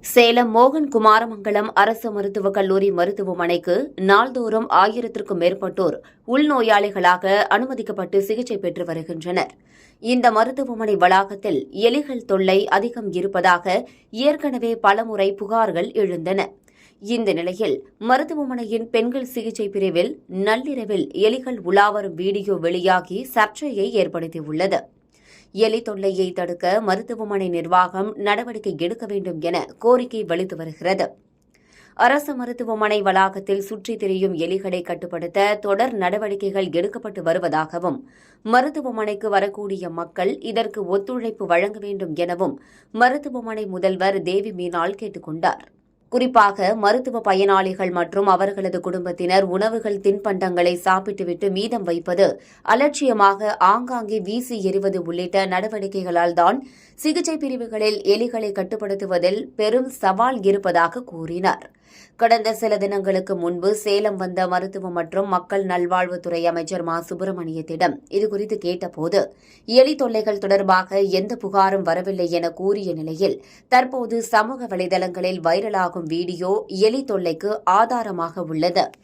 சேலம் மோகன் குமாரமங்கலம் அரசு மருத்துவக் கல்லூரி மருத்துவமனைக்கு நாள்தோறும் 1000க்கும் மேற்பட்டோர் உள்நோயாளிகளாக அனுமதிக்கப்பட்டு சிகிச்சை பெற்று வருகின்றனர். இந்த மருத்துவமனை வளாகத்தில் எலிகள் தொல்லை அதிகம் இருப்பதாக ஏற்கனவே பலமுறை புகார்கள் எழுந்தன. இந்த நிலையில் மருத்துவமனையின் பெண்கள் சிகிச்சை பிரிவில் நள்ளிரவில் எலிகள் உலாவரும் வீடியோ வெளியாகி சர்ச்சையை ஏற்படுத்தியுள்ளது. எலி தொல்லையை தடுக்க மருத்துவமனை நிர்வாகம் நடவடிக்கை எடுக்க வேண்டும் என கோரிக்கை வலுத்து வருகிறது. அரசு மருத்துவமனை வளாகத்தில் சுற்றித் திரியும் எலிகளை கட்டுப்படுத்த தொடர் நடவடிக்கைகள் எடுக்கப்பட்டு வருவதாகவும், மருத்துவமனைக்கு வரக்கூடிய மக்கள் இதற்கு ஒத்துழைப்பு வழங்க வேண்டும் எனவும் மருத்துவமனை முதல்வர் தேவி மீனாள் கேட்டுக் கொண்டார். குறிப்பாக மருத்துவ பயனாளிகள் மற்றும் அவர்களது குடும்பத்தினர் உணவுகள் தின்பண்டங்களை சாப்பிட்டுவிட்டு மீதம் வைப்பது, அலட்சியமாக ஆங்காங்கே வீசி எறிவது உள்ளிட்ட நடவடிக்கைகளால் தான் சிகிச்சை பிரிவுகளில் எலிகளை கட்டுப்படுத்துவதில் பெரும் சவால் இருப்பதாக கூறினார். கடந்த சில தினங்களுக்கு முன்பு சேலம் வந்த மருத்துவ மற்றும் மக்கள் நல்வாழ்வுத்துறை அமைச்சர் மா. சுப்பிரமணியத்திடம் இதுகுறித்து கேட்டபோது எலி தொல்லைகள் தொடர்பாக எந்த புகாரும் வரவில்லை என கூறிய நிலையில், தற்போது சமூக வலைதளங்களில் வைரலாகும் வீடியோ எலி தொல்லைக்கு ஆதாரமாக உள்ளது.